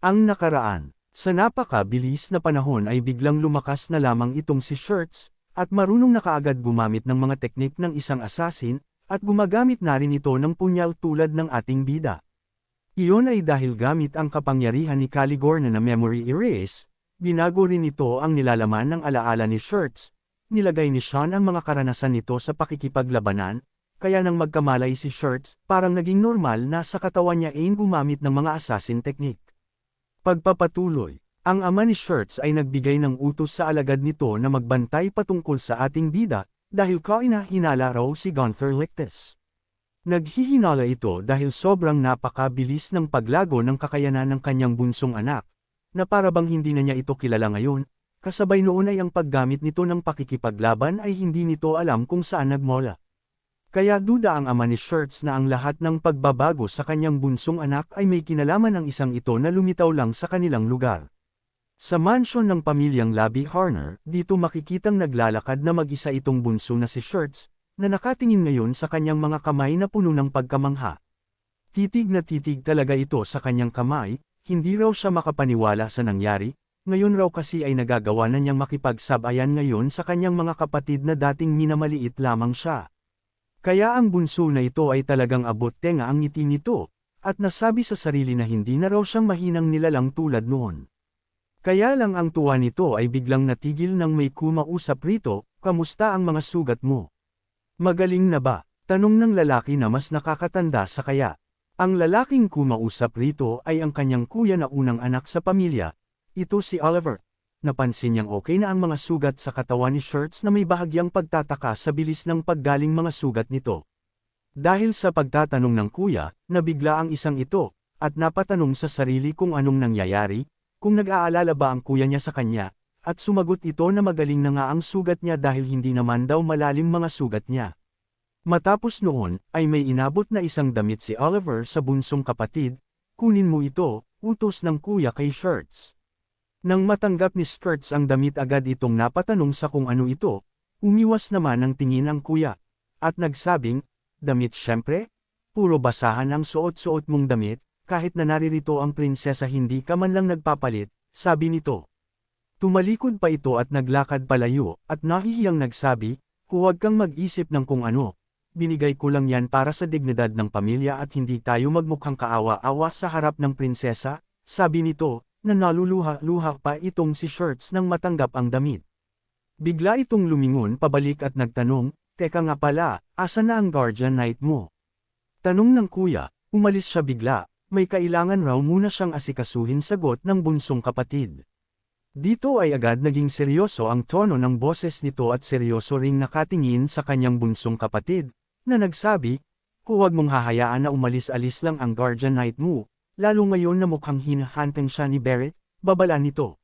Ang nakaraan. Sa napakabilis na panahon ay biglang lumakas na lamang itong si Shirts, at marunong na kaagad gumamit ng mga teknik ng isang assassin, at gumagamit na rin ito ng punyal tulad ng ating bida. Iyon ay dahil gamit ang kapangyarihan ni Caligor na memory erase, binago rin ito ang nilalaman ng alaala ni Shirts, nilagay ni Sean ang mga karanasan nito sa pakikipaglabanan, kaya nang magkamalay si Shirts, parang naging normal na sa katawan niya ay gumamit ng mga assassin technique. Pagpapatuloy, ang ama ni Shirts ay nagbigay ng utos sa alagad nito na magbantay patungkol sa ating bida, dahil hinala raw si Gunther Lictus. Naghihinala ito dahil sobrang napakabilis ng paglago ng kakayanan ng kanyang bunsong anak, na parabang hindi na niya ito kilala ngayon, kasabay noon ay ang paggamit nito ng pakikipaglaban ay hindi nito alam kung saan nagmula. Kaya duda ang ama ni Shirts na ang lahat ng pagbabago sa kanyang bunsong anak ay may kinalaman ng isang ito na lumitaw lang sa kanilang lugar. Sa mansyon ng pamilyang Labi Harner, dito makikitang naglalakad na mag-isa itong bunso na si Shirts, na nakatingin ngayon sa kanyang mga kamay na puno ng pagkamangha. Titig na titig talaga ito sa kanyang kamay, hindi raw siya makapaniwala sa nangyari, ngayon raw kasi ay nagagawa na niyang makipagsabayan ngayon sa kanyang mga kapatid na dating minamaliit lamang siya. Kaya ang bunso na ito ay talagang abot tenga ang ngiti nito, at nasabi sa sarili na hindi na raw siyang mahinang nilalang tulad noon. Kaya lang ang tuwa nito ay biglang natigil nang may kumausap rito, "Kamusta ang mga sugat mo? Magaling na ba?" Tanong ng lalaki na mas nakakatanda sa kaya. Ang lalaking kumausap rito ay ang kanyang kuya na unang anak sa pamilya, ito si Oliver. Napansin niyang okay na ang mga sugat sa katawan ni Shirts na may bahagyang pagtataka sa bilis ng paggaling mga sugat nito. Dahil sa pagtatanong ng kuya, nabigla ang isang ito, at napatanong sa sarili kung anong nangyayari, kung nag-aalala ba ang kuya niya sa kanya, at sumagot ito na magaling na nga ang sugat niya dahil hindi naman daw malalim mga sugat niya. Matapos noon, ay may inabot na isang damit si Oliver sa bunsong kapatid, "Kunin mo ito," utos ng kuya kay Shirts. Nang matanggap ni Shirts ang damit agad itong napatanong sa kung ano ito, umiwas naman ang tingin ang kuya, at nagsabing, "Damit syempre? Puro basahan ang suot-suot mong damit, kahit na naririto ang prinsesa hindi ka man lang nagpapalit," sabi nito. Tumalikod pa ito at naglakad palayo, at nahihiyang nagsabi, "Huwag kang mag-isip ng kung ano, binigay ko lang yan para sa dignidad ng pamilya at hindi tayo magmukhang kaawa-awa sa harap ng prinsesa," sabi nito, na naluluha-luha pa itong si Shirts nang matanggap ang damit. Bigla itong lumingon pabalik at nagtanong, "Teka nga pala, asa na ang guardian knight mo?" Tanong ng kuya, umalis siya bigla, may kailangan raw muna siyang asikasuhin, sagot ng bunsong kapatid. Dito ay agad naging seryoso ang tono ng boses nito at seryoso ring nakatingin sa kanyang bunsong kapatid, na nagsabi, "Huwag mong hahayaan na umalis-alis lang ang guardian knight mo, lalo ngayon na mukhang hinahanteng siya ni Barrett," babala nito.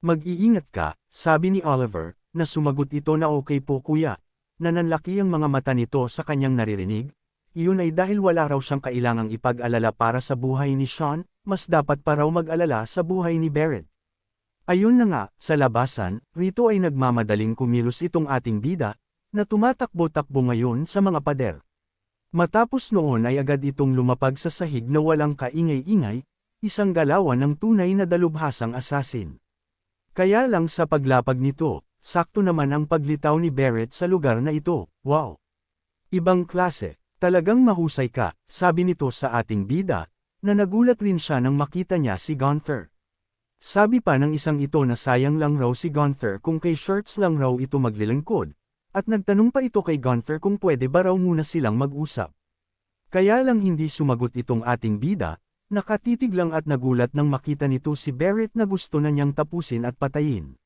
"Mag-iingat ka," sabi ni Oliver, na sumagot ito na okay po kuya, na nanlaki ang mga mata nito sa kanyang naririnig. Iyon ay dahil wala raw siyang kailangang ipag-alala para sa buhay ni Sean, mas dapat pa raw mag-alala sa buhay ni Barrett. Ayun na nga, sa labasan, rito ay nagmamadaling kumilos itong ating bida, na tumatakbo-takbo ngayon sa mga pader. Matapos noon ay agad itong lumapag sa sahig na walang kaingay-ingay, isang galawan ng tunay na dalubhasang assassin. Kaya lang sa paglapag nito, sakto naman ang paglitaw ni Barrett sa lugar na ito. "Wow! Ibang klase, talagang mahusay ka," sabi nito sa ating bida, na nagulat rin siya nang makita niya si Gunther. Sabi pa ng isang ito na sayang lang raw si Gunther kung kay Shirts lang raw ito maglilingkod, at nagtanong pa ito kay Gunther kung pwede ba raw muna silang mag-usap. Kaya lang hindi sumagot itong ating bida, nakatitig lang at nagulat nang makita nito si Barrett na gusto na niyang tapusin at patayin.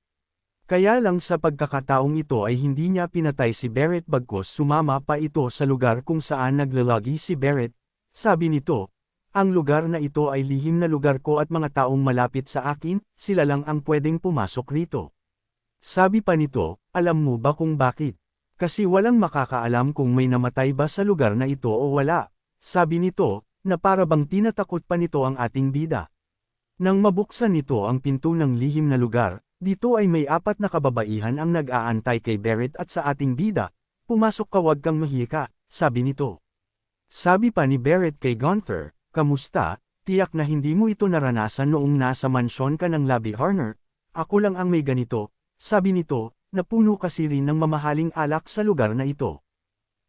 Kaya lang sa pagkakataong ito ay hindi niya pinatay si Barrett bagkus sumama pa ito sa lugar kung saan naglalagi si Barrett, sabi nito, "Ang lugar na ito ay lihim na lugar ko at mga taong malapit sa akin, sila lang ang pwedeng pumasok rito." Sabi pa nito, "Alam mo ba kung bakit? Kasi walang makakaalam kung may namatay ba sa lugar na ito o wala," sabi nito, na para bang tinatakot pa nito ang ating bida. Nang mabuksan nito ang pinto ng lihim na lugar, dito ay may 4 na kababaihan ang nag-aantay kay Barrett at sa ating bida, "Pumasok ka, wag kang mahiya," sabi nito. Sabi pa ni Barrett kay Gunther, "Kamusta? tiyak na hindi mo ito naranasan noong nasa mansyon ka ng Lobby Horner, ako lang ang may ganito, sabi nito, na puno kasi rin ng mamahaling alak sa lugar na ito.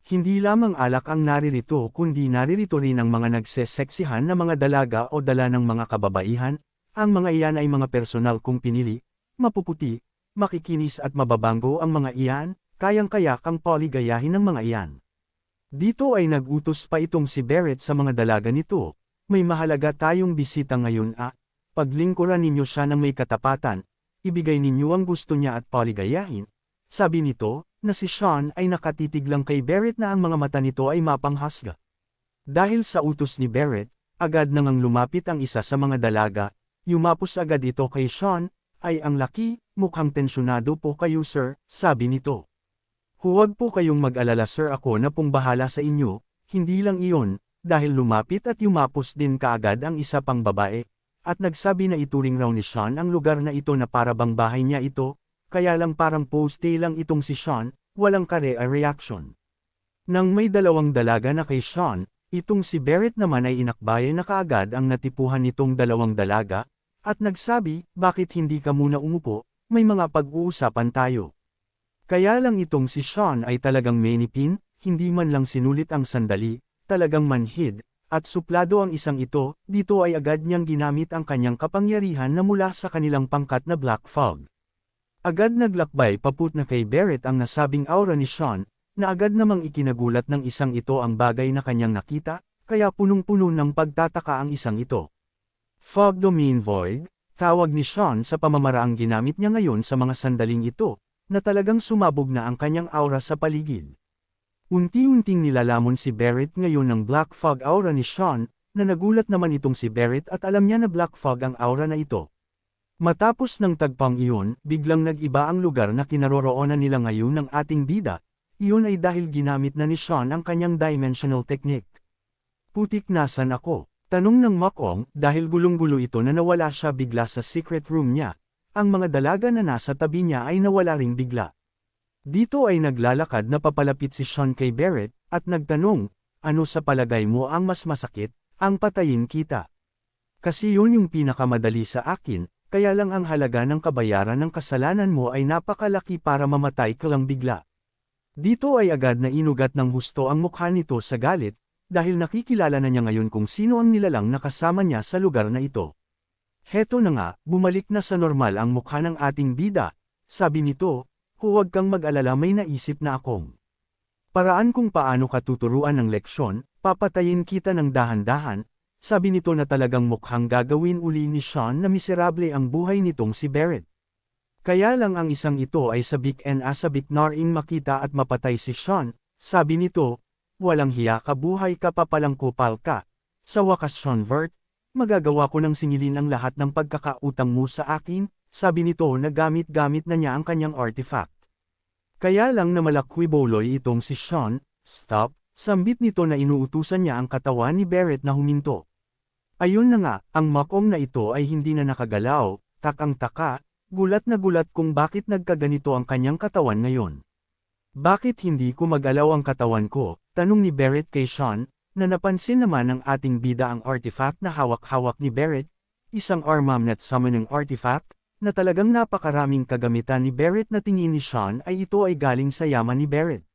Hindi lamang alak ang naririto kundi naririto rin ang mga nagseseksihan na mga dalaga o dala ng mga kababaihan, ang mga iyan ay mga personal kong pinili, mapuputi, makikinis at mababango ang mga iyan, kayang-kaya kang poligayahin ng mga iyan. Dito ay nag-utos pa itong si Barrett sa mga dalaga nito, may mahalaga tayong bisita ngayon paglingkuran ninyo siya ng may katapatan, ibigay ninyo ang gusto niya at poligayahin. Sabi nito, na si Sean ay nakatitig lang kay Barrett na ang mga mata nito ay mapanghasga. Dahil sa utos ni Barrett, agad nang lumapit ang isa sa mga dalaga, yumapos agad ito kay Sean, ay ang laki, mukhang tensyonado po kayo sir, sabi nito. Huwag po kayong mag-alala sir ako na pong bahala sa inyo, hindi lang iyon, dahil lumapit at yumapos din kaagad ang isa pang babae, at nagsabi na ituring raw ni Sean ang lugar na ito na para bang bahay niya ito, kaya lang parang poste lang itong si Sean, walang reaction. Nang may dalawang dalaga na kay Sean, itong si Barrett naman ay inakbayan na kaagad ang natipuhan nitong dalawang dalaga, at nagsabi, bakit hindi ka muna umupo, may mga pag-uusapan tayo. Kaya lang itong si Sean ay talagang menipin, hindi man lang sinulit ang sandali, talagang manhid, at suplado ang isang ito, dito ay agad niyang ginamit ang kanyang kapangyarihan na mula sa kanilang pangkat na Black Fog. Agad naglakbay paputna kay Barrett ang nasabing aura ni Sean, na agad namang ikinagulat ng isang ito ang bagay na kanyang nakita, kaya punong-puno ng pagtataka ang isang ito. Fog Domain Void, tawag ni Sean sa pamamaraang ginamit niya ngayon sa mga sandaling ito, na talagang sumabog na ang kanyang aura sa paligid. Unti-unting nilalamon si Barrett ngayon ng Black Fog aura ni Sean, na nagulat naman itong si Barrett at alam niya na Black Fog ang aura na ito. Matapos ng tagpang iyon, biglang nag-iba ang lugar na kinaroroonan nila ngayon ng ating bida, iyon ay dahil ginamit na ni Sean ang kanyang dimensional technique. Putik nasan ako? Tanong ng Makong, dahil gulong-gulo ito na nawala siya bigla sa secret room niya, ang mga dalaga na nasa tabi niya ay nawala ring bigla. Dito ay naglalakad na papalapit si Sean kay Barrett, at nagtanong, ano sa palagay mo ang mas masakit, ang patayin kita? Kasi yun yung pinakamadali sa akin, kaya lang ang halaga ng kabayaran ng kasalanan mo ay napakalaki para mamatay ka lang bigla. Dito ay agad na inugat ng husto ang mukha nito sa galit, dahil nakikilala na niya ngayon kung sino ang nilalang na kasama niya sa lugar na ito. Heto na nga, bumalik na sa normal ang mukha ng ating bida, sabi nito, huwag kang mag-alala may naisip na akong paraan kung paano ka tuturuan ng leksyon, papatayin kita ng dahan-dahan, sabi nito na talagang mukhang gagawin uli ni Sean na miserable ang buhay nitong si Barrett. Kaya lang ang isang ito ay sabik and asabik naring makita at mapatay si Sean, sabi nito, walang hiya ka buhay ka pa palang kupal ka, sa wakas Sean Vert, magagawa ko ng singilin ang lahat ng pagkakautang mo sa akin, sabi nito na gamit-gamit na niya ang kanyang artifact. Kaya lang na malakwiboloy itong si Sean, stop, sambit nito na inuutusan niya ang katawan ni Barrett na huminto. Ayun na nga, ang Makong na ito ay hindi na nakagalaw, takang-taka, gulat na gulat kung bakit nagkaganito ang kanyang katawan ngayon. Bakit hindi ko magalaw ang katawan ko, tanong ni Barrett kay Sean, na napansin naman ng ating bida ang artifact na hawak-hawak ni Barrett, isang armament summoning artifact, na talagang napakaraming kagamitan ni Barrett na tingin ni Sean ay ito ay galing sa yaman ni Barrett.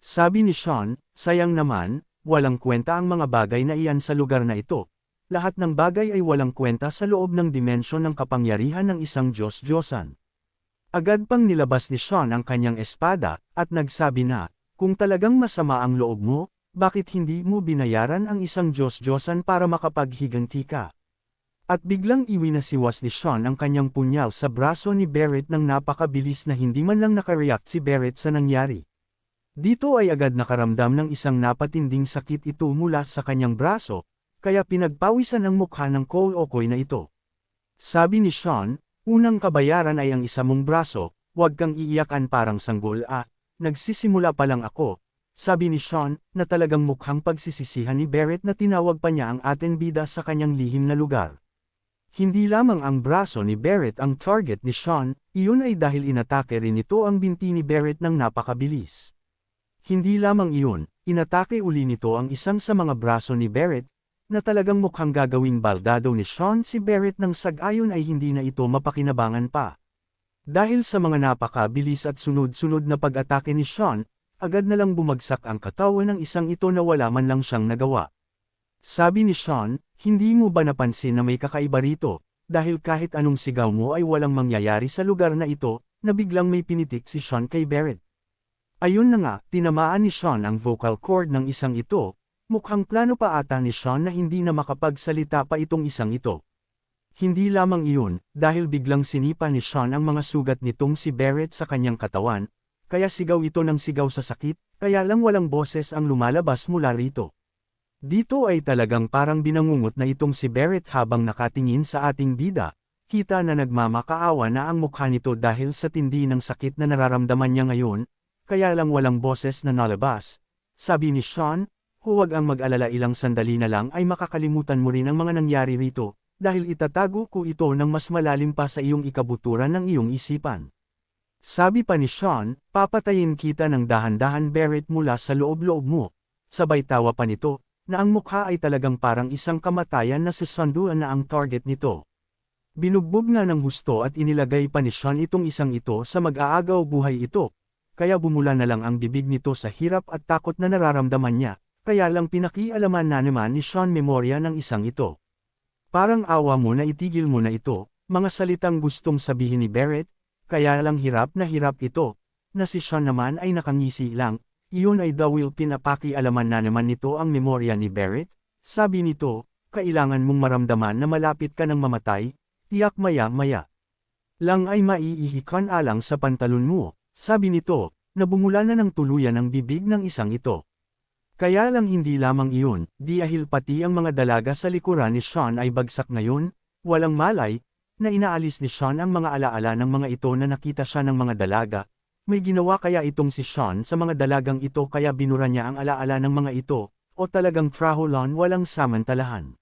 Sabi ni Sean, sayang naman, walang kwenta ang mga bagay na iyan sa lugar na ito. Lahat ng bagay ay walang kwenta sa loob ng dimensyon ng kapangyarihan ng isang Diyos-Diyosan. Agad pang nilabas ni Sean ang kanyang espada, at nagsabi na, kung talagang masama ang loob mo, bakit hindi mo binayaran ang isang Diyos-Diyosan para makapaghiganti ka? At biglang iwinasiwas ni Sean ang kanyang punyal sa braso ni Barrett nang napakabilis na hindi man lang nakareact si Barrett sa nangyari. Dito ay agad nakaramdam ng isang napatinding sakit ito mula sa kanyang braso, kaya pinagpawisan ang mukha ng Kool-Okoy na ito. Sabi ni Sean, unang kabayaran ay ang isa mong braso, huwag kang iiyakan parang sanggol nagsisimula pa lang ako. Sabi ni Sean, na talagang mukhang pagsisisihan ni Barrett na tinawag pa niya ang ating bida sa kanyang lihim na lugar. Hindi lamang ang braso ni Barrett ang target ni Sean, iyon ay dahil inatake rin ito ang binti ni Barrett ng napakabilis. Hindi lamang iyon, inatake uli nito ang isang sa mga braso ni Barrett, na talagang mukhang gagawing baldado ni Sean si Barrett nang sag-ayon ay hindi na ito mapakinabangan pa. Dahil sa mga napakabilis at sunod-sunod na pag-atake ni Sean, agad na lang bumagsak ang katawan ng isang ito na wala man lang siyang nagawa. Sabi ni Sean, hindi mo ba napansin na may kakaiba rito, dahil kahit anong sigaw mo ay walang mangyayari sa lugar na ito, na biglang may pinitik si Sean kay Barrett. Ayun na nga, tinamaan ni Sean ang vocal cord ng isang ito, mukhang plano pa ata ni Sean na hindi na makapagsalita pa itong isang ito. Hindi lamang iyon, dahil biglang sinipa ni Sean ang mga sugat nitong si Barrett sa kanyang katawan, kaya sigaw ito ng sigaw sa sakit, kaya lang walang boses ang lumalabas mula rito. Dito ay talagang parang binangungot na itong si Barrett habang nakatingin sa ating bida, kita na nagmamakaawa na ang mukha nito dahil sa tindi ng sakit na nararamdaman niya ngayon, kaya lang walang boses na nalabas. Sabi ni Sean, huwag ang mag-alala, ilang sandali na lang ay makakalimutan mo rin ang mga nangyari rito, dahil itatago ko ito ng mas malalim pa sa iyong ikabuturan ng iyong isipan. Sabi pa ni Sean, papatayin kita ng dahan-dahan Barrett mula sa loob-loob mo. Sabay tawa pa nito, na ang mukha ay talagang parang isang kamatayan na si Sanduan na ang target nito. Binugbog nga ng husto at inilagay pa ni Sean itong isang ito sa mag-aagaw buhay ito, kaya bumula na lang ang bibig nito sa hirap at takot na nararamdaman niya, kaya lang pinakialaman na naman ni Sean memorya ng isang ito. Parang awa mo na itigil mo na ito, mga salitang gustong sabihin ni Barrett, kaya lang hirap ito, na si Sean naman ay nakangisi lang, iyon ay dahil pinapakialaman na naman nito ang memorya ni Barrett, sabi nito, kailangan mong maramdaman na malapit ka ng mamatay, tiyak maya-maya lang ay maiihikan alang sa pantalon mo. Sabi nito, na bumula na ng tuluyan ang bibig ng isang ito. Kaya lang hindi lamang iyon, dahil pati ang mga dalaga sa likuran ni Sean ay bagsak ngayon, walang malay, na inaalis ni Sean ang mga alaala ng mga ito na nakita siya ng mga dalaga. May ginawa kaya itong si Sean sa mga dalagang ito kaya binura niya ang alaala ng mga ito, o talagang traholon walang samantalahan.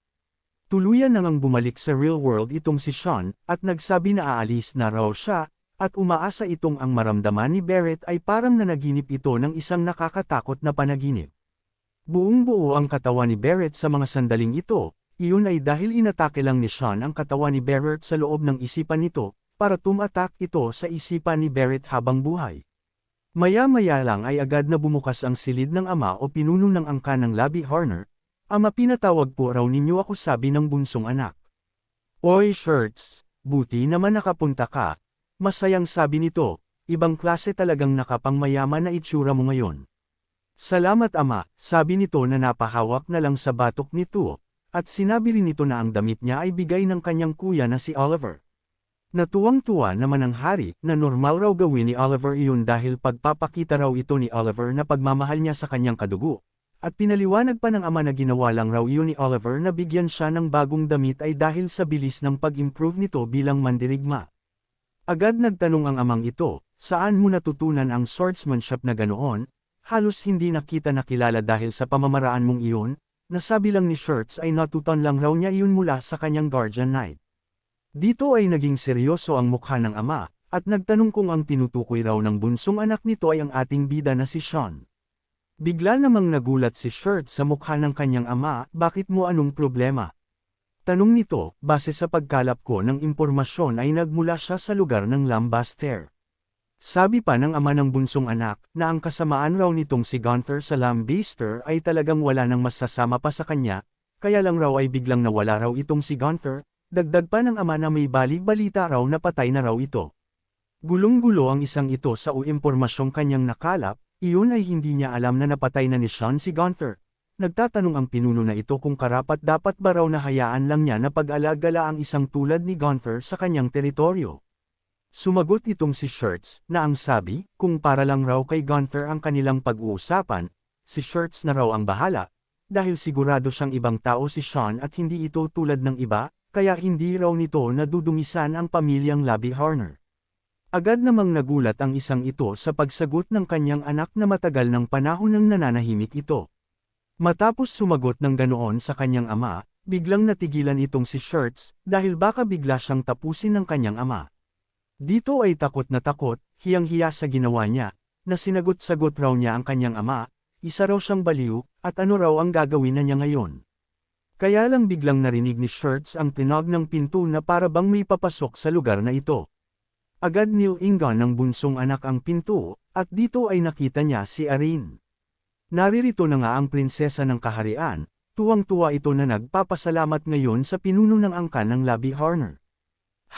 Tuluyan nang bumalik sa real world itong si Sean, at nagsabi na aalis na raw siya, at umaasa itong ang maramdaman ni Barrett ay parang nanaginip ito ng isang nakakatakot na panaginip. Buong-buo ang katawan ni Barrett sa mga sandaling ito, iyon ay dahil inatake lang ni Sean ang katawan ni Barrett sa loob ng isipan nito, para tumatak ito sa isipan ni Barrett habang buhay. Maya-maya lang ay agad na bumukas ang silid ng ama o pinuno ng angka ng Labi Horner. Ama, pinatawag po raw ninyo ako, sabi ng bunsong anak. Oy Shirts, buti naman nakapunta ka. Masayang sabi nito, ibang klase talagang nakapangmayaman na itsura mo ngayon. Salamat ama, sabi nito na napahawak na lang sa batok nito, at sinabi rin nito na ang damit niya ay bigay ng kanyang kuya na si Oliver. Natuwang-tuwa naman ang hari na normal raw gawin ni Oliver iyon dahil pagpapakita raw ito ni Oliver na pagmamahal niya sa kanyang kadugo, at pinaliwanag pa ng ama na ginawa lang raw iyon ni Oliver na bigyan siya ng bagong damit ay dahil sa bilis ng pag-improve nito bilang mandirigma. Agad nagtanong ang amang ito, saan mo natutunan ang swordsmanship na ganoon? Halos hindi nakita nakilala dahil sa pamamaraan mong iyon, nasabi lang ni Shirts ay natutunan lang raw niya iyon mula sa kanyang guardian knight. Dito ay naging seryoso ang mukha ng ama, at nagtanong kung ang tinutukoy raw ng bunsong anak nito ay ang ating bida na si Sean. Bigla namang nagulat si Shirts sa mukha ng kanyang ama, bakit mo, anong problema? Tanong nito, base sa pagkalap ko ng impormasyon ay nagmula siya sa lugar ng Lambaster. Sabi pa ng ama ng bunsong anak, na ang kasamaan raw nitong si Gunther sa Lambaster ay talagang wala nang masasama pa sa kanya, kaya lang raw ay biglang nawala raw itong si Gunther, dagdag pa ng ama na may balik-balita raw na patay na raw ito. Gulong-gulo ang isang ito sa impormasyong kanyang nakalap, iyon ay hindi niya alam na napatay na ni Sean si Gunther. Nagtatanong ang pinuno na ito kung karapat-dapat ba raw na hayaan lang niya na pag-alagala ang isang tulad ni Gunther sa kanyang teritoryo. Sumagot itong si Shirts, na ang sabi, kung para lang raw kay Gunther ang kanilang pag-uusapan, si Shirts na raw ang bahala, dahil sigurado siyang ibang tao si Sean at hindi ito tulad ng iba, kaya hindi raw nito nadudungisan ang pamilyang Labi Horner. Agad namang nagulat ang isang ito sa pagsagot ng kanyang anak na matagal ng panahon nang nananahimik ito. Matapos sumagot ng ganoon sa kanyang ama, biglang natigilan itong si Shirts, dahil baka bigla siyang tapusin ng kanyang ama. Dito ay takot na takot, hiyang-hiya sa ginawa niya, na sinagot-sagot raw niya ang kanyang ama, isa raw siyang baliw, at ano raw ang gagawin na niya ngayon. Kaya lang biglang narinig ni Shirts ang tinog ng pinto na para bang may papasok sa lugar na ito. Agad nilingan ng bunsong anak ang pinto, at dito ay nakita niya si Arin. Naririto na nga ang prinsesa ng kaharian, tuwang-tuwa ito na nagpapasalamat ngayon sa pinuno ng angkan ng Labi Horner.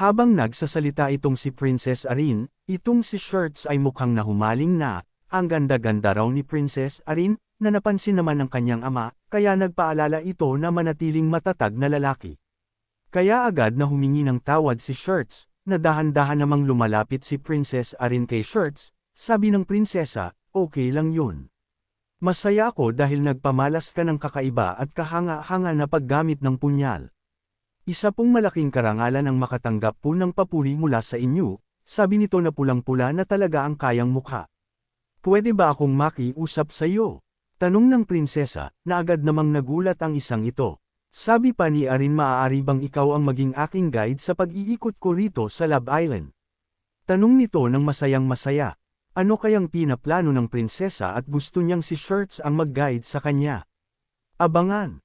Habang nagsasalita itong si Princess Arin, itong si Shirts ay mukhang nahumaling na, ang ganda-ganda raw ni Princess Arin, na napansin naman ng kanyang ama, kaya nagpaalala ito na manatiling matatag na lalaki. Kaya agad na humingi ng tawad si Shirts, na dahan-dahan namang lumalapit si Princess Arin kay Shirts, sabi ng prinsesa, okay lang yun. Masaya ako dahil nagpamalas ka ng kakaiba at kahanga-hanga na paggamit ng punyal. Isa pong malaking karangalan ang makatanggap po ng papuri mula sa inyo, sabi nito na pulang-pula na talaga ang kayang mukha. Pwede ba akong makiusap sa iyo? Tanong ng prinsesa, na agad namang nagulat ang isang ito. Sabi pa ni Arin, maaari bang ikaw ang maging aking guide sa pag-iikot ko rito sa Love Island? Tanong nito ng masayang masaya. Ano kayang pinaplano ng prinsesa at gusto niyang si Shirts ang mag-guide sa kanya? Abangan!